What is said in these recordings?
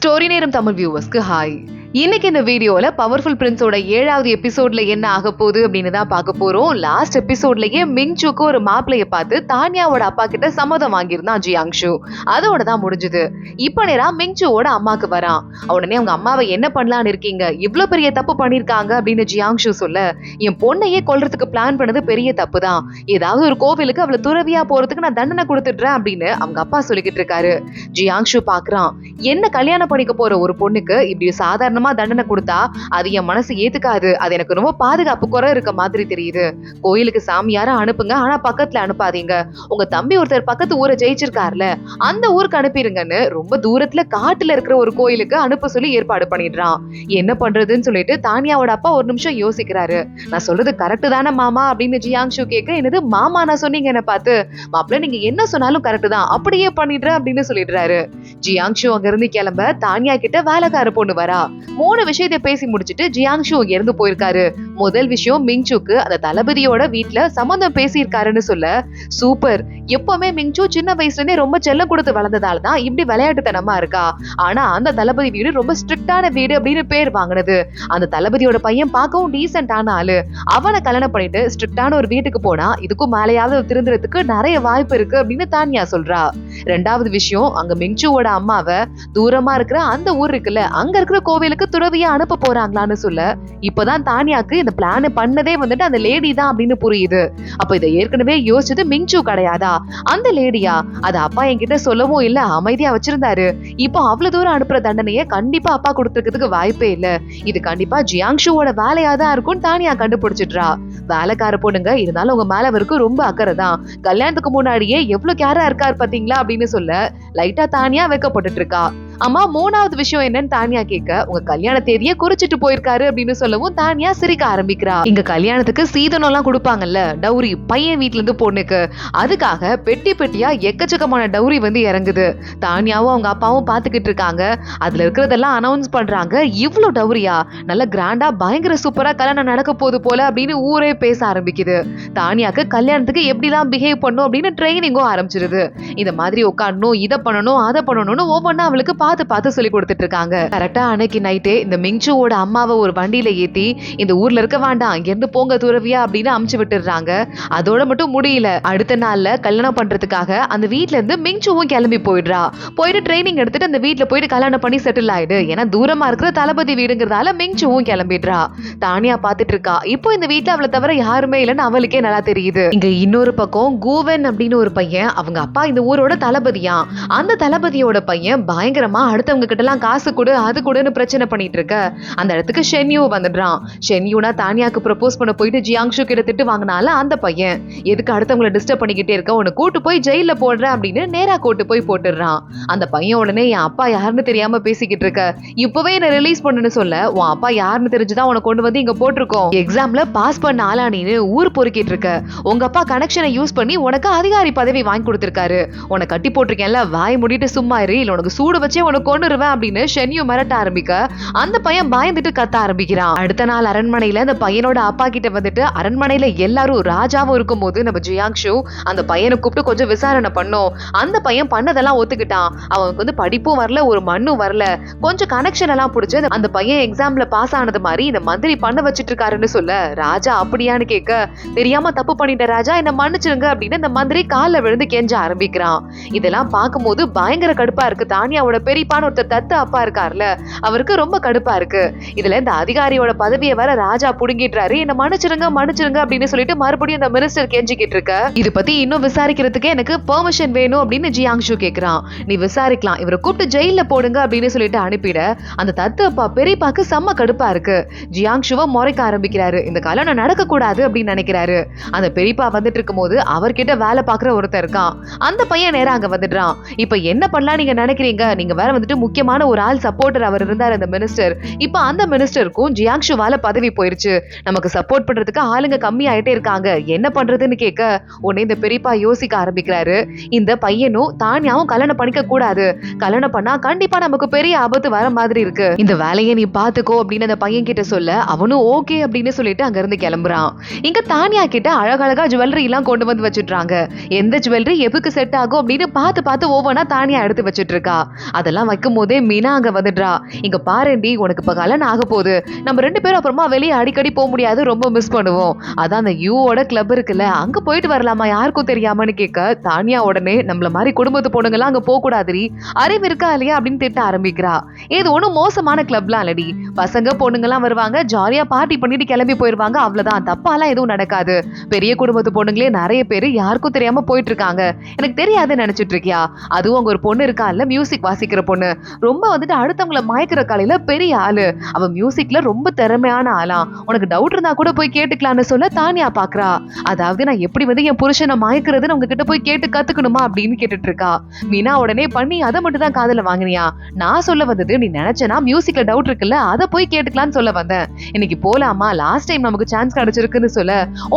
Story நேரம் Tamil வியூவர்ஸ்க்கு hi. இன்னைக்கு இந்த வீடியோல பவர்ஃபுல் பிரின்ஸோட 7வது எபிசோட்ல என்ன ஆக போகுது அப்படின்னு தான் பார்க்க போறோம். லாஸ்ட் எபிசோட்லயே மிங்சுக்கு ஒரு மாப்பிளைய பார்த்து தானியாவோட அப்பா கிட்ட சம்மதம் வாங்கியிருந்தான் ஜியாங்ஷு. அதோட தான் முடிஞ்சது. இப்ப நேரா மிங்சுவோட அம்மாக்கு வரான். உடனே அவங்க அம்மாவை என்ன பண்ணலான்னு இருக்கீங்க, இவ்வளவு பெரிய தப்பு பண்ணிருக்காங்க அப்படின்னு ஜியாங்ஷு சொல்ல, என் பொண்ணையே கொல்றதுக்கு பிளான் பண்ணது பெரிய தப்பு தான், ஏதாவது ஒரு கோவிலுக்கு அவளை துறவியா போறதுக்கு நான் தண்டனை கொடுத்துடுறேன் அப்படின்னு அவங்க அப்பா சொல்லிக்கிட்டு இருக்காரு. ஜியாங்ஷு பாக்குறான், என்ன கல்யாணம் பண்ணிக்க போற ஒரு பொண்ணுக்கு இப்படி சாதாரண தண்டனை கொடுத்தா அது என் மனசு ஏத்துக்காது, அது எனக்கு ரொம்ப பாதுகாப்பு குறை இருக்க மாதிரி தெரியுது. கோயிலுக்கு சாமியார அனுப்புங்க, ஆனா பக்கத்துல அனுப்பாதீங்க. உங்க தம்பி ஒருத்தர் பக்கத்து ஊரை ஜெயிச்சிருக்காருல, அந்த ஊருக்கு அனுப்பிடுங்கன்னு ரொம்ப தூரத்துல காட்டுல இருக்கிற ஒரு கோயிலுக்கு அனுப்ப சொல்லி ஏற்பாடு பண்ணிடுறான். என்ன பண்றதுன்னு சொல்லிட்டு தானியாவோட அப்பா ஒரு நிமிஷம் யோசிக்கிறாரு. நான் சொல்றது கரெக்ட் தானே மாமா அப்படின்னு ஜியாங்ஷு கேட்க, என்னது மாமா நான் சொன்னீங்க என்ன பார்த்து, மாப்பிள்ள நீங்க என்ன சொன்னாலும் கரெக்ட் தான், அப்படியே பண்ணிடுறேன் அப்படின்னு சொல்லிடுறாரு. ஜியாங்ஷு அங்க இருந்து கிளம்ப தானியா கிட்ட வேலைக்கார பொண்ணு வரா. 3 விஷயத்தை பேசி முடிச்சிட்டு ஜியாங்ஷு இருந்து போயிருக்காரு. முதல் விஷயம், மிங்சுக்கு அந்த தளபதியோட வீட்டுல சம்பந்தம் பேசியிருக்காருன்னு சொல்ல, சூப்பர். எப்பவுமே மிங்சு சின்ன வயசுல இருந்தே ரொம்ப செல்லம் கொடுத்து வளர்ந்ததாலதான் இப்படி விளையாட்டுத்தனமா இருக்கா. ஆனா அந்த தளபதி வீடு ரொம்ப ஸ்ட்ரிக்டான வீடு அப்படின்னு பேர் வாங்கினது. அந்த தளபதியோட பையன் பார்க்கவும் டீசென்டான ஆளு. அவனை கல்யாணம் பண்ணிட்டு ஸ்ட்ரிக்டான ஒரு வீட்டுக்கு போனா இதுக்கும் மேலையாவது திருந்துறதுக்கு நிறைய வாய்ப்பு இருக்கு அப்படின்னு தானியா சொல்றா. 2வது விஷயம், அங்க மிங்சுவோட அம்மாவை தூரமா இருக்கிற அந்த ஊர் இருக்குல்ல, அங்க இருக்கிற கோவிலுக்கு துறவியா அனுப்ப போறாங்களான்னு சொல்ல, இப்பதான் தானியாக்கு இந்த பிளான் பண்ணதே வந்துட்டு அந்த லேடி தான் அப்படின்னு புரியுது. அப்ப இதை ஏற்கனவே யோசிச்சது மிங்சு கிடையாதா, அந்த லேடியா? அது அப்பா என்கிட்ட சொல்லவும் இல்ல, அமைதியா வச்சிருந்தாரு. இப்போ அவ்வளவு தூரம் அனுப்புற தண்டனையை கண்டிப்பா அப்பா கொடுத்துக்கிறதுக்கு வாய்ப்பே இல்ல. இது கண்டிப்பா ஜியாங்ஷுவோட வேலையா தான் இருக்கும் தானியா கண்டுபிடிச்சிடுறா. வேலைக்கார பொண்ணுங்க இருந்தாலும் உங்க மேல அவருக்கு ரொம்ப அக்கறை தான். கல்யாணத்துக்கு முன்னாடியே எவ்வளவு கேரா இருக்காரு பாத்தீங்களா அப்படின்னு சொல்ல, லைட்டா தானியா வைக்கப்பட்டு இருக்கா. அம்மா 3வது விஷயம் என்னன்னு தானியா கேட்க, உங்க கல்யாண தேதியை குறிச்சிட்டு போயிருக்காரு அப்படின்னு சொல்லவும் தானியா சிரிக்க ஆரம்பிக்கிறா. இங்க கல்யாணத்துக்கு சீதனம் எல்லாம் கொடுப்பாங்கல்ல, டவுரி, பையன் வீட்டுல இருந்து பொண்ணுக்கு, அதுக்காக பெட்டி பெட்டியா எக்கச்சக்கமான டவுரி வந்து இறங்குது. தானியாவும் அவங்க அப்பாவும் பாத்துக்கிட்டு இருக்காங்க. அதுல இருக்கிறதெல்லாம் அனௌன்ஸ் பண்றாங்க. இவ்வளவு டவுரியா, நல்ல கிராண்டா பயங்கர சூப்பரா கல்யாணம் நடக்க போகுது போல அப்படின்னு ஊரே பேச ஆரம்பிக்குது. தானியாக்கு கல்யாணத்துக்கு எப்படிலாம் பிஹேவ் பண்ணும் அப்படின்னு ட்ரைனிங்கும் ஆரம்பிச்சிருது. இந்த மாதிரி உட்காரணும், இதை பண்ணணும், அதை பண்ணணும்னு ஒவ்வொன்னா அவளுக்கு பார்த்து சொல்லி கொடுத்துட்டு இருக்காங்க. கரெக்டா அன்னைக்கு நைட்டே இந்த மிங்சுவோட அம்மாவை ஒரு வண்டியில ஏத்தி, இந்த ஊர்ல இருக்க வேண்டாம், இங்க இருந்து போங்க துறவியா அப்படின்னு அமுச்சு விட்டுறாங்க. அதோட மட்டும் முடியல, அடுத்த நாள்ல கல்யாணம் பண்றதுக்காக அந்த வீட்ல இருந்து மிங்சுவும் கிளம்பி போயிடுறா. போயிட்டு ட்ரைனிங் எடுத்துட்டு அந்த வீட்டுல போயிட்டு கல்யாணம் பண்ணி செட்டில் ஆயிடு, ஏன்னா தூரமா இருக்கிற தளபதி வீடுங்கிறதால மிங்சுவும் கிளம்பிடுறா. தானியா பாத்துட்டு இருக்கா. இப்போ இந்த வீட்டுல அவளை தவிர யாருமே இல்லைன்னு அவளுக்கே நல்லா தெரியுது. இங்க இன்னொரு பக்கம் கூவன் அப்படின்னு ஒரு பையன், அவங்க அப்பா இந்த ஊரோட தளபதியா. அந்த தளபதியோட பையன் பயங்கரமா அடுத்தவங்க கிட்ட எல்லாம் காசு கொடு, அது கொடுன்னு பிரச்சனை பண்ணிட்டு இருக்க. அந்த இடத்துக்கு ஷென்யூ வந்துடுறான். ஷென்யூனா தானியாக்கு ப்ரப்போஸ் பண்ண போயிட்டு ஜியாங்ஷு கிட்ட திட்டு வாங்கினால அந்த பையன், எதுக்கு அடுத்தவங்களை டிஸ்டர்ப் பண்ணிக்கிட்டே இருக்க, உன்னை கூட்டு போய் ஜெயில போடுறேன் அப்படின்னு நேரா கூட்டு போய் போட்டுடுறான். அந்த பையன் உடனே, என் அப்பா யாருன்னு தெரியாம பேசிக்கிட்டு இருக்க, இப்பவே என்ன ரிலீஸ் பண்ணுன்னு சொல்ல, உன் அப்பா யாருன்னு தெரிஞ்சுதான் உனக்கு கொண்டு வந்து இங்க போட்டிருக்கோம், எக்ஸாம்ல பாஸ் பண்ண ஆளா நீன்னு ஊர் பொறுக்கிட்டு இருக்க, உங்க அப்பா கனெக்ஷனை யூஸ் பண்ணி உனக்கு அதிகாரி பதவி வாங்கி கொடுத்திருக்காரு, உன்னை கட்டி போட்டிருக்கேன்ல, வாய் மூடிட்டு சும்மா இரு, இல்ல உனக்கு சூடு வச்சே உனக்கு கொன்னுருவேன் அப்படின்னு ஷென்யூ மிரட்ட ஆரம்பிக்க, அந்த பையன் பயந்துட்டு கத்த ஆரம்பிக்கிறான். அடுத்த நாள் அரண்மனையில அந்த பையனோட அப்பா கிட்ட வந்துட்டு, அரண்மனையில எல்லாரும் ராஜாவும் இருக்கும் போது நம்ம ஜியாங்ஷு அந்த பையனை கூப்பிட்டு கொஞ்சம் விசாரணை பண்ணோம். அந்த பையன் பண்ணதெல்லாம் ஒத்துக்கிட்டான். அவனுக்கு வந்து படிப்பும் வரல, ஒரு மண்ணும் வரல, கொஞ்சம் கனெக்ஷன் எல்லாம் பிடிச்சு அந்த பையன் எக்ஸாம்ல பாஸ் ஆனது மாதிரி இந்த மந்திரி பண்ண வச்சிட்டு இருக்காருன்னு சொல்ல, ராஜா அப்படியான்னு கேட்க, தெரியாம தப்பு பண்ணிட்ட ராஜா, என்ன மன்னிச்சிருங்க அப்படின்னு இந்த மந்திரி காலில் விழுந்து கெஞ்ச ஆரம்பிக்கிறான். இதெல்லாம் பார்க்கும்போது பயங்கர கடுப்பா இருக்கு. தானியாவோட பெரியப்பான ஒருத்தர் தத்து அப்பா இருக்காருல, அவருக்கு ரொம்ப கடுப்பா இருக்கு. இதுல இந்த அதிகாரியோட பதவியை வர ராஜா புடுங்கிட்டுறாரு. என்ன மன்னிச்சிருங்க மன்னிச்சிருங்க அப்படின்னு சொல்லிட்டு மறுபடியும் இந்த மினிஸ்டர் கெஞ்சிக்கிட்டு இருக்க, இது பத்தி இன்னும் விசாரிக்கிறதுக்கு எனக்கு பெர்மிஷன் வேணும் அப்படின்னு ஜியாங்ஷு கேக்குறான். நீ விசாரிக்கலாம், இவரை கூப்பிட்டு ஜெயில போடுங்க அப்படின்னு சொல்லிட்டு அனுப்பிட, அந்த தத்து அப்பா பெரியப்பாக்கு செம்ம கடுப்பா இருக்கு. ஜியாங்ஷுவை முறைக்க ஆரம்பிக்கிறாரு. இந்த கல்யாணம் நடக்க கூடாது அப்படின்னு நினைக்கிறாரு. அந்த பெரியப்பா வந்துட்டு இருக்கும் போது அவர்கிட்ட வேலை பாக்குற ஒருத்தர் இருக்கான். அந்த பையன் நேரா அங்க வந்துடுறான். இப்ப என்ன பண்ணலாம் நீங்க நினைக்கிறீங்க, நீங்க வேற வந்துட்டு முக்கியமான ஒரு ஆள் சப்போர்ட்டர் அவர் இருந்தார் அந்த மினிஸ்டர். இப்ப அந்த மினிஸ்டருக்கும் ஜியாங்ஷுவால பதவி போயிருச்சு, நமக்கு சப்போர்ட் பண்றதுக்கு ஆளுங்க கம்மி ஆயிட்டே இருக்காங்க, என்ன பண்றதுன்னு கேட்க, உடனே இந்த பெரியப்பா யோசிக்க ஆரம்பிக்கிறாரு. இந்த பையனும் தானியாவும் கல்யாணம் பண்ணிக்க கூடாது, கல்யாணம் பண்ணா கண்டிப்பா நமக்கு பெரிய ஆபத்து வர மாதிரி இருக்கு, இந்த வேலையை நீ பாத்துக்கோ அப்படின்னு அந்த பையன் கிட்ட சொல்ல, அவனும் ஓகே அப்படின்னு சொல்லிட்டு அங்க இருந்து கிளம்புறான். இங்க தானியா கிட்ட அழகழகா ஜுவல்லரி எல்லாம் கொண்டு வந்து வச்சுட்டாங்க. எந்த ஜுவல்லரி எதுக்கு செட் ஆகும் அப்படின்னு பார்த்து ஒவ்வொன்னா தானியா எடுத்து வச்சுட்டு இருக்கா. அதை அதெல்லாம் வைக்கும் போதே மீனா அங்க வந்துடுறா. இங்க பாருண்டி, உனக்கு இப்ப கல்யாணம் ஆக போகுது, நம்ம 2 பேரும் அப்புறமா வெளியே அடிக்கடி போக முடியாது, ரொம்ப மிஸ் பண்ணுவோம். அதான் அந்த யூவோட கிளப் இருக்குல்ல, அங்க போயிட்டு வரலாமா யாருக்கும் தெரியாமன்னு கேட்க தானியா உடனே நம்மள மாதிரி குடும்பத்து பொண்ணுங்கலாம் அங்க போக கூடாதுடி, அறிவு இருக்கா இல்லையா அப்படின்னு திட்ட ஆரம்பிக்கிறா. இது ஒண்ணும் மோசமான கிளப்லாம் இல்லடி, பசங்க பொண்ணுங்கலாம் வருவாங்க, ஜாலியா பார்ட்டி பண்ணிட்டு கிளம்பி போயிருவாங்க, அவ்வளவுதான், தப்பாலாம் எதுவும் நடக்காது. பெரிய குடும்பத்து பொண்ணுங்களே நிறைய பேரு யாருக்கும் தெரியாம போயிட்டு இருக்காங்க, எனக்கு தெரியாதுன்னு நினைச்சிட்டு இருக்கியா? அதுவும் அங்க ஒரு பொண்ணு இருக்கா இல்ல, மியூசிக் வாசிக்கிற பொண்ணு, ரொம்ப வந்துட்டு அடுத்தவங்களை மயக்கிற காலையில பெரிய ஆளு, அவ மியூசிக்ல ரொம்ப திறமையான ஆளா, உனக்கு டவுட் இருந்தா கூட போய் கேட்டுக்கலாம்னு சொல்ல தானியா பாக்குறா. அதாவது நான் எப்படி வந்து என் புருஷனை மயக்கிறதுன்னு உங்ககிட்ட போய் கேட்டு கத்துக்கணுமா அப்படின்னு கேட்டுட்டு இருக்கா. மீனா உடனே பண்ணி அதை மட்டும் தான் காதுல வாங்கினியா? நான் சொல்ல வந்தது, நீ நினைச்சனா மியூசிக்ல டவுட் இருக்குல்ல, அதை போய் கேட்டுக்கலாம்னு சொல்ல வந்தேன். இன்னைக்கு போலாமா, லாஸ்ட் டைம் நமக்கு சான்ஸ் கிடைச்சிருக்குன்னு சொல்ல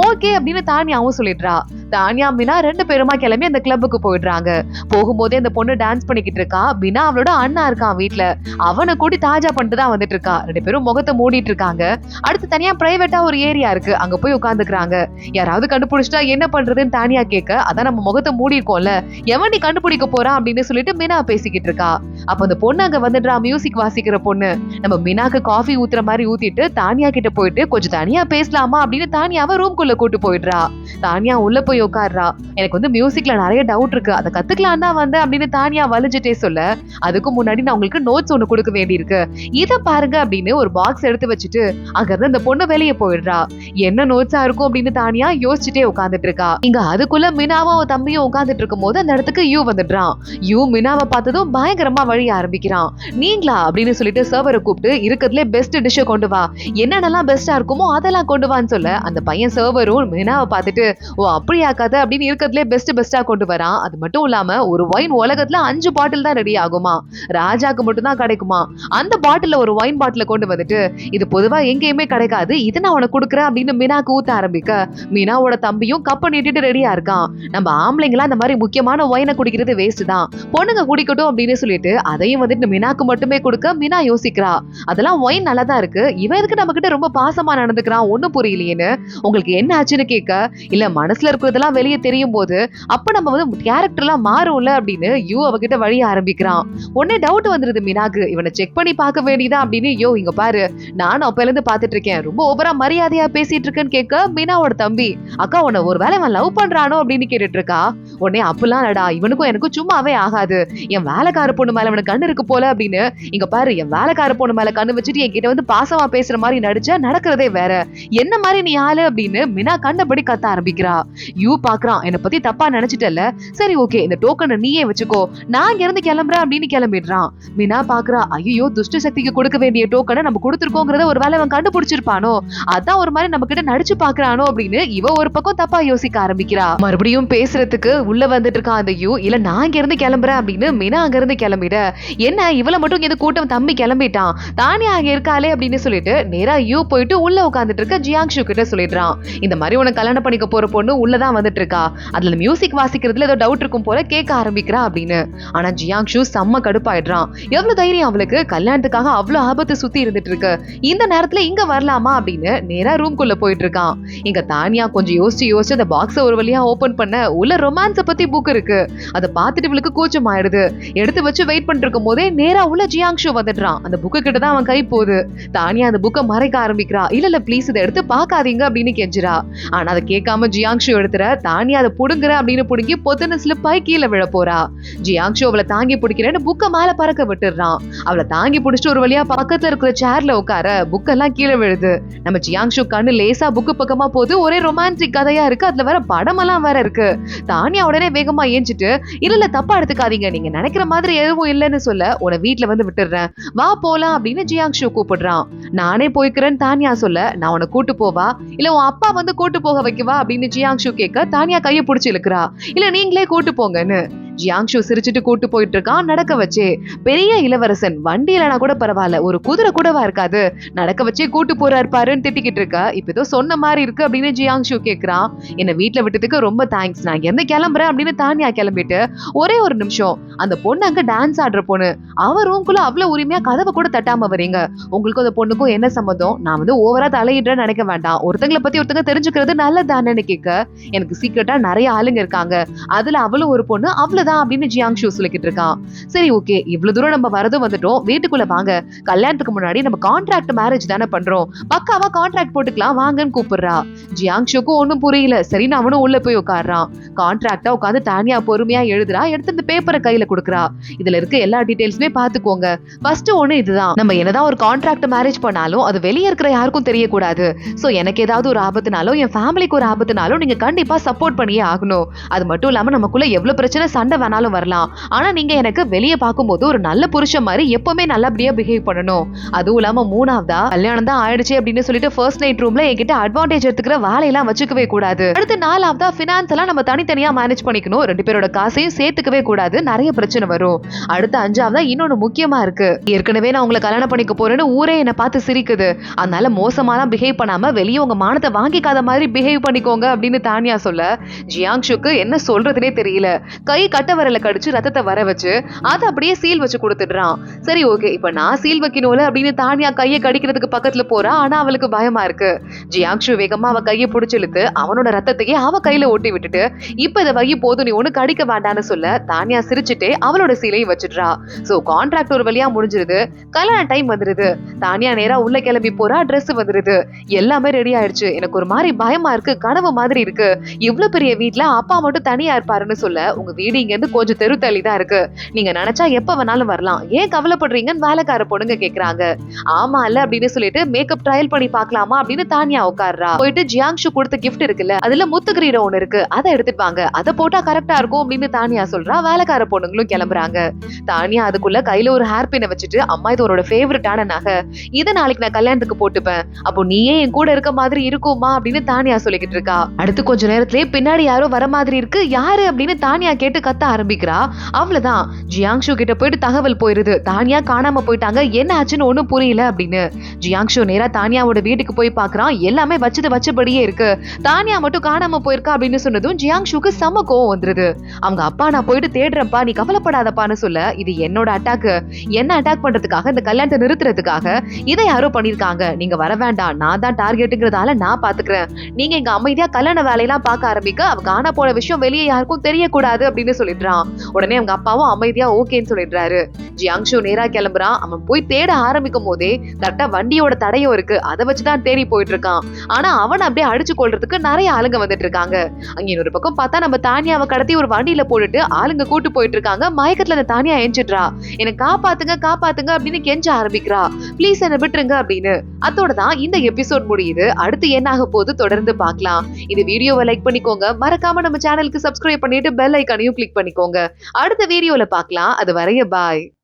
ஓகே அப்படின்னு தானியாவும் சொல்லிடுறா. தானியா மீனா 2 பேருமா கிளம்பி அந்த கிளப்புக்கு போயிடுறாங்க. போகும்போதே அந்த பொண்ணு டான்ஸ் பண்ணிக்கிட்டு இருக்கா. மீனா அவளோட அண்ணா இருக்கான் வீட்டுல, அவனை கூட்டி தாஜா பண்ணிட்டு தான் வந்துட்டு இருக்கா. 2 பேரும் முகத்தை மூடிட்டு இருக்காங்க. அடுத்து தனியா பிரைவேட்டா ஒரு ஏரியா இருக்கு, அங்க போய் உட்காந்துக்கிறாங்க. யாராவது கண்டுபிடிச்சிட்டா என்ன பண்றதுன்னு தானியா கேட்க, அதான் நம்ம முகத்தை மூடி இருக்கோம்ல, எவன் நீ கண்டுபிடிக்க போறான் அப்படின்னு சொல்லிட்டு மீனா பேசிக்கிட்டு இருக்கா. அப்ப அந்த பொண்ணு அங்க வந்துடுறா, மியூசிக் வாசிக்கிற பொண்ணு. நம்ம மீனாக்கு காஃபி ஊத்துற மாதிரி ஊத்திட்டு தானியா கிட்ட போயிட்டு கொஞ்சம் தனியா பேசலாமா அப்படின்னு தானியாவை ரூம்குள்ள கூட்டு போயிடுறா. தானியா உள்ள போய் உட்கார்றா. எனக்கு வந்து மியூசிக்ல நிறைய டவுட் இருக்கு, அதை கத்துக்கலாம் தான் வந்தேன் அப்படின்னு தானியா வலிஞ்சிட்டே சொல்ல, அதுக்கு முன்னாடி நான் உங்களுக்கு நோட்ஸ் ஒண்ணு கொடுக்க வேண்டி இருக்கு, இத பாருங்க அப்படின்னு ஒரு பாக்ஸ் எடுத்து வச்சுட்டு அங்க இருந்து அந்த பொண்ணு வெளியே போயிடுறா. என்ன நோட்ஸா இருக்கும் அப்படின்னு தானியா யோசிச்சுட்டே உட்காந்துட்டு இருக்கா. இங்க அதுக்குள்ள மீனாவும் தம்பியும் உட்காந்துட்டு இருக்கும் போது அந்த இடத்துக்கு யூ வந்துடுறான். யூ மீனாவை பார்த்ததும் பயங்கரமா வழி ஆரம்பிக்கிறான். நீங்களா அப்படின்னு சொல்லிட்டு சர்வரை கூப்பிட்டு இருக்கிறதுலே பெஸ்ட் டிஷ் கொண்டு வா, என்னென்னலாம் பெஸ்டா இருக்குமோ அதெல்லாம் கொண்டு வான்னு சொல்ல, அந்த பையன் சர்வரும் மீனாவை பார்த்துட்டு ஓ அப்படியா கதை அப்படின்னு இருக்கிறதுலே பெஸ்டா கொண்டு வரான். அது மட்டும் இல்லாம ஒரு ஒயின் உலகத்துல 5 பாட்டில் தான் ரெடி ஆகுமா, ராஜாக்கு மட்டும் தான் கிடைக்குமா. அந்த பாட்டில ஒரு ஒயின் பாட்டில கொண்டு வந்துட்டு இது பொதுவா எங்கேயுமே கிடைக்காது, இது நான் உனக்கு கொடுக்குறேன் அப்படின்னு மீனாக்கு ஊத்த ஆரம்பிக்க, மீனாவோட தம்பியும் கப்ப நீட்டிட்டு ரெடியா இருக்கான். நம்ம ஆம்பளைங்களா அந்த மாதிரி முக்கியமான ஒயினை குடிக்கிறது வேஸ்ட் தான், பொண்ணுங்க குடிக்கட்டும் அப்படின்னு சொல்லிட்டு அதையும் வந்துட்டு மீனாக்கு மட்டுமே கொடுக்க மீனா யோசிக்கிறா, அதெல்லாம் ஒயின் நல்லா தான் இருக்கு, இவன் எதுக்கு நம்ம கிட்ட ரொம்ப பாசமா நடந்துக்கிறான், ஒண்ணும் புரியலையேன்னு. உங்களுக்கு என்ன ஆச்சுன்னு கேட்க, இல்ல மனசுல இருக்கிறதெல்லாம் வெளியே தெரியும் போது அப்ப நம்ம வந்து கேரக்டர்லாம் மாறும்ல அப்படின்னு யூ அவகிட்ட வழி ஆரம்பிக்கிறான். உடனே டவுட் வந்துருது மீனாக்கு, இவனை செக் பண்ணி பார்க்க வேண்டியதா அப்படின்னு. யோ இங்க பாரு, நானும் அப்பல இருந்து பாத்துட்டு இருக்கேன், ரொம்ப ஓவரா மரியாதையா பேசிட்டு இருக்கேன்னு கேட்க, மீனாவோட தம்பி அக்கா உன்னை ஒரு வேலை அவன் லவ் பண்றானோ அப்படின்னு கேட்டுட்டு இருக்கா. உடனே அப்பெல்லாம் நடா, இவனுக்கும் எனக்கும் சும்மாவே ஆகாது, என் வேலைக்கார பொண்ணு மேல அவனுக்கு கண்ணு இருக்கு போல அப்படின்னு. இங்க பாரு, என் வேலைக்கார பொண்ணு மேல கண்ணு வச்சுட்டு என்கிட்ட வந்து பாசமா பேசுற மாதிரி நடிச்சா நடக்கிறதே வேற, என்ன மாதிரி நீ ஆளு அப்படின்னு மீனா கண்டபடி கத்த ஆரம்பிக்கிறா. யூ பாக்குறான், என்னை பத்தி தப்பா நினைச்சிட்டல, சரி ஓகே இந்த டோக்கனை நீயே வச்சுக்கோ, நான் இங்க இருந்து கிளம்புறேன் அப்படின்னு கிளம்பிடுறான். மீனா பாக்குறா, ஐயோ துஷ்ட சக்திக்கு கொடுக்க வேண்டிய டோக்கனை நம்ம கொடுத்துருக்கோங்கிறத ஒரு வேலை அவன் கண்டுபிடிச்சிருப்பானோ, அதான் ஒரு மாதிரி நம்ம கிட்ட நடிச்சு பாக்குறானோ அப்படின்னு இவ ஒரு பக்கம் தப்பா யோசிக்க ஆரம்பிக்கிறா. மறுபடியும் பேசுறதுக்கு உள்ள வந்துட்டு இருக்கான் அந்த யூ. இல்ல நான் இங்க இருந்து கிளம்புறேன் அப்படின்னு மீனா அங்க இருந்து கிளம்பிட, என்ன இவளை மட்டும் இங்க கூட்டம் தம்பி கிளம்பிட்டான், தானே அங்க இருக்காளே அப்படின்னு சொல்லிட்டு நேரா யூ போயிட்டு உள்ள உட்காந்துட்டு இருக்க ஜியாங்ஷு கிட்ட சொல்லிடுறான், இந்த மாதிரி உனக்கு கல்யாணம் பண்ணிக்க போற பொண்ணு உள்ளதான் வந்துட்டு இருக்கா, அதுல மியூசிக் வாசிக்கிறதுல ஏதோ டவுட் இருக்கும் போல கேட்க ஆரம்பிக்கிறா அப்படின்னு. ஆனா ஜியாங்ஷு செம்ம கடுப்பாயிடுறான். எவ்வளவு தைரியம் அவளுக்கு, கல்யாணத்துக்காக அவ்வளவு ஆபத்து சுத்தி இருந்துட்டு இருக்கு, இந்த நேரத்துல இங்க வரலாமா அப்படின்னு நேரா ரூம்குள்ள போயிட்டு இருக்கான். இங்க தானியா கொஞ்சம் யோசிச்சு அந்த பாக்ஸ ஒரு வழியா ஓபன் பண்ண உள்ள ரொமான்ஸ பத்தி புக் இருக்கு, அதை பார்த்துட்டு இவளுக்கு கூச்சம் ஆயிடுது. எடுத்து வச்சு வெயிட் பண்ணிட்டு இருக்கும் போதே நேரா உள்ள ஜியாங்ஷு வந்துடுறான். அந்த புக்கு கிட்ட தான் அவன் கை போகுது. தானியா அந்த புக்கை மறைக்க ஆரம்பிக்கிறா. இல்ல ப்ளீஸ் இதை எடுத்து பாக்காதீங்க அப்படின்னு கெஞ்சிரா. ஆனா அதை கேட்காம ஜியாங்ஷு எடுத்துற, தானியா அதை புடுங்குற அப்படின்னு புடுங்கி பொத்துன்னு ஸ்லிப் ஆகி கீழே விழ போறா. ஜியாங்ஷு அவளை தாங்கி பிடிக்கிறேன்னு புக்கை மேல பறக்க விட்டுறான். அவளை தாங்கி பிடிச்சிட்டு ஒரு வழியா பக்கத்துல இருக்கிற சேர்ல உட்கார புக்கெல்லாம் கீழே விழுது. நம்ம ஜியாங்ஷு கண்ணு லேசா புக்கு பக்கமா போது, ஒரே ரொமான்டிக் கதையா இருக்கு, அதுல வேற படமெல்லாம் வேற இருக்கு. தானியா உடனே வேகமா ஏஞ்சிட்டு, இல்ல தப்பா எடுத்துக்காதீங்க, நீங்க நினைக்கிற மாதிரி எதுவும் இல்லைன்னு சொல்ல, உன வீட்டுல வந்து விட்டுடுறேன், வா போலாம் அப்படின்னு ஜியாங்ஷு கூப்பிடுறான். நானே போய்க்கிறேன்னு தானியா சொல்ல, நான் உன்னை கூட்டு போவா இல்ல உன் அப்பா வந்து கூட்டு போக வைக்கவா அப்படின்னு ஜியாங்ஷு கேட்க, தானியா கையை பிடிச்சி இழுக்கிறா. இல்ல நீங்களே கூட்டு போங்கன்னு. ஜியாங்ஷு சிரிச்சுட்டு கூட்டு போயிட்டு இருக்கான் நடக்க வச்சே. பெரிய இளவரசன், வண்டி இல்லனா கூட பரவாயில்ல, ஒரு குதிரை கூடவா இருக்காது, நடக்க வச்சே கூட்டு போறாரு பாருன்னு திட்டிக்கிட்டு இருக்க. இப்ப ஏதோ சொன்ன மாதிரி இருக்கு அப்படின்னு ஜியாங்ஷு கேக்குறான். என்ன வீட்டுல விட்டதுக்கு ரொம்ப தேங்க்ஸ், நான் எந்த கிளம்புறேன் அப்படின்னு தானியா கிளம்பிட்டு, ஒரே ஒரு நிமிஷம், அந்த பொண்ணு அங்க டான்ஸ் ஆடுற பொண்ணு, அவ ரூம்குள்ள அவ்வளவு உரிமையா கதவை கூட தட்டாம வரீங்க, உங்களுக்கும் அந்த பொண்ணுக்கும் என்ன சம்மதம், நான் வந்து ஓவரா தலையிடுறேன்னு நினைக்க வேண்டாம், ஒருத்தங்களை பத்தி ஒருத்தங்க தெரிஞ்சுக்கிறது நல்லதானேன்னு கேட்க, எனக்கு சீக்கிரட்டா நிறைய ஆளுங்க இருக்காங்க, அதுல அவளும் ஒரு பொண்ணு, அவ்வளவு அவ்வளவுதான் அப்படின்னு ஜியாங்ஷு சொல்லிக்கிட்டு இருக்கான். சரி ஓகே, இவ்வளவு தூரம் நம்ம வரதும் வந்துட்டோம், வீட்டுக்குள்ள வாங்க, கல்யாணத்துக்கு முன்னாடி நம்ம கான்ட்ராக்ட் மேரேஜ் தானே பண்றோம், பக்காவா கான்ட்ராக்ட் போட்டுக்கலாம் வாங்கன்னு கூப்பிடுறா. ஜியாங்ஷுக்கும் ஒண்ணும் புரியல. சரின்னு அவனும் உள்ள போய் உட்கார்றான். கான்ட்ராக்டா உட்காந்து தானியா பொறுமையா எழுதுறா. எடுத்து இந்த பேப்பரை கையில கொடுக்குறா. இதுல இருக்க எல்லா டீடைல்ஸுமே பாத்துக்கோங்க. ஃபர்ஸ்ட் ஒண்ணு இதுதான், நம்ம என்னதான் ஒரு கான்ட்ராக்ட் மேரேஜ் பண்ணாலும் அது வெளியே இருக்கிற யாருக்கும் தெரியக்கூடாது. சோ எனக்கு ஏதாவது ஒரு ஆபத்துனாலும் என் ஃபேமிலிக்கு ஒரு ஆபத்துனாலும் நீங்க கண்டிப்பா சப்போர்ட் பண்ணியே ஆகணும். அது மட்டும் இல்லாம நமக்குள்ள எவ்வளவு பிரச்சனை சண்டை வேணாலும் வரலாம், ஆனா நீங்க எனக்கு வெளியே பார்க்கும்போது ஒரு நல்ல புருஷன் மாதிரி எப்பவுமே நல்லபடியா பிஹேவ் பண்ணணும். அதுவும் இல்லாம மூணாவதா, கல்யாணம் தான் ஆயிடுச்சு அப்படின்னு சொல்லிட்டு ஃபர்ஸ்ட் நைட் ரூம்ல என்கிட்ட அட்வான்டேஜ் எடுத்துக்கிற வேலையெல்லாம் வச்சுக்கவே கூடாது. அடுத்து நாலாவதா, ஃபினான்ஸ் எல்லாம் நம்ம தனித்தனியா மேனேஜ் பண்ணிக்கணும். 2 பேரோட காசையும் சேர்த்துக்கவே கூடாது, நிறைய பிரச்சனை வரும். அடுத்து அஞ்சாவதா, இன்னொன்னு முக்கியமா இருக்கு, ஏற்கனவே நான் உங்களை கல்யாணம் பண்ணிக்க போறேன்னு ஊரே என்ன பார்த்து சிரிக்குது, அதனால மோசமாலாம் பிஹேவ் பண்ணாம வெளியே உங்க மானத்தை வாங்கிக்காத மாதிரி பிஹேவ் பண்ணிக்கோங்க அப்படின்னு தானியா சொல்ல ஜியாங்ஷுக்கு என்ன சொல்றதுனே தெரியல. கை கட்ட விரல கடிச்சு ரத்தத்தை வர வச்சு அதை அப்படியே சீல் வச்சு கொடுத்துடுறான். சரி ஓகே, இப்ப நான் சீல் வைக்கணும்ல அப்படின்னு தானியா கையை கடிக்கிறதுக்கு பக்கத்துல போறா. ஆனா அவளுக்கு பயமா இருக்கு. ஜியாங்ஷு வேகமா அவ கையை பிடிச்சிழுத்து அவனோட ரத்தத்தையே அவ கையில ஒட்டி விட்டுட்டு, இப்ப இதை வை போதும், நீ ஒண்ணு கடிக்க வேண்டான்னு சொல்ல தானியா சிரிச்சுட்டே அவளோட சீலையும் வச்சிடுறா. சோ கான்ட்ராக்ட் ஒரு வழியா முடிஞ்சிருது. கல்யாண டைம் வந்துருது. தானியா நேரா உள்ள கிளம்பி போறா. ட்ரெஸ் வந்துருது. எல்லாமே ரெடி ஆயிடுச்சு. எனக்கு ஒரு மாதிரி பயமா இருக்கு, கனவு மாதிரி இருக்கு. இவ்வளவு பெரிய வீட்ல அப்பா மட்டும் தனியா இருப்பாருன்னு சொல்ல, உங்க வீடு இங்க இருந்து கொஞ்சம் தெரு தள்ளிதான் இருக்கு, நீங்க நினைச்சா எப்ப வேணாலும் வரலாம், ஏன் கவலைப்படுறீங்கன்னு வேலைக்கார பொண்ணுங்க கேக்குறாங்க. ஆமா இல்ல அப்படின்னு சொல்லிட்டு மேக்கப் ட்ரையல் பண்ணி பாக்கலாமா அப்படின்னு தானியா உட்கார்றா. போயிட்டு ஜியாங்ஷு கொடுத்த கிஃப்ட் இருக்குல்ல, அதுல முத்துகிரீட ஒண்ணு இருக்கு, அதை எடுத்துட்டு வாங்க, அதை போட்டா கரெக்டா இருக்கும் அப்படின்னு தானியா சொல்றா. வேலைக்கார பொண்ணுங்களும் கிளம்புறாங்க. தானியா அதுக்குள்ள கையில ஒரு ஹேர் பின்னை வச்சுட்டு, அம்மா இது உன்னோட ஃபேவரட்டான நகை, இதை நாளைக்கு நான் கல்யாணத்துக்கு போட்டுப்பேன், அப்போ நீயே என் கூட இருக்க மாதிரி இருக்குமா அப்படின்னு தானியா சொல்லிக்கிட்டு இருக்கா. அடுத்து கொஞ்ச நேரத்திலேயே பின்னாடி யாரோ வர மாதிரி இருக்கு, யாரு அப்படின்னு தானியா கேட்டு கத்த ஆரம்பிக்கிறா. அவ்வளவுதான், ஜியாங்ஷு கிட்ட போயிட்டு தகவல் போயிருது, தானியா காணாம போயிட்டாங்க, என்ன ஆச்சுன்னு ஒண்ணும் புரியல அப்படின்னு. ஜியாங்ஷு நேரா தானியாவோட வீட்டுக்கு போய் பாக்குறான். எல்லாமே வச்சபடியே இருக்கு. தானியா மட்டும் காணாம போயிருக்கா அப்படின்னு சொன்னதும் ஜியாங்ஷுக்கு செம கோவம் வந்துருது. அவங்க அப்பா நான் போயிட்டு தேடுறப்பா, நீ கவலைப்படாதப்பான்னு சொல்ல, இது என்னோட அட்டாக், என்ன அட்டாக் பண்றதுக்காக, இந்த கல்யாணத்தை நிறுத்துறதுக்காக இதை யாரோ பண்ணிருக்காங்க, நீங்க வர வேண்டாம், நான் தான் டார்கெட்டுங்கிறதால நான் பாத்துக்கிறேன், நீங்க இங்க அமைதியா கல்யாண வேலையெல்லாம் பார்க்க ஆரம்பிக்க, அவ காணா போன விஷயம் வெளியே யாருக்கும் தெரியக்கூடாது அப்படின்னு சொல்லிடுறான். உடனே அவங்க அப்பாவும் அமைதியா ஓகேன்னு சொல்லிடுறாரு. ஜியாங்ஷு நேரா கிளம்புறான். அவன் போய் தேட ஆரம்பிக்கும் போதே கரெக்டா வண்டியோட தடையும் இருக்கு, அதை வச்சுதான் தேடி போயிட்டு இருக்கான். ஆனா அவன் அப்படியே அடிச்சு கொள்றதுக்கு நிறைய ஆளுங்க வந்துட்டு இருக்காங்க. அங்க இன்னொரு பக்கம் பார்த்தா நம்ம தானியாவை கடத்தி ஒரு வண்டியில போட்டுட்டு ஆளுங்க கூட்டு போயிட்டு இருக்காங்க. மயக்கத்துல அந்த தானியா எஞ்சிடுறா. எனக்கு காப்பாத்துங்க காப்பாத்துங்க அப்படின்னு கெஞ்ச ஆரம்பிக்கிறா. ப்ளீஸ் என்ன விட்டுருங்க அப்படின்னு. அதோட தான் இந்த எபிசோட் முடியுது. அடுத்து என்ன ஆக போது தொடர்ந்து பார்க்கலாம். இந்த வீடியோவை லைக் பண்ணிக்கோங்க, மறக்காம நம்ம சேனலுக்கு சப்ஸ்கிரைப் பண்ணிட்டு பெல் ஐக்கானையும் கிளிக் பண்ணிக்கோங்க. அடுத்த வீடியோல பார்க்கலாம். அது வரைய பாய்.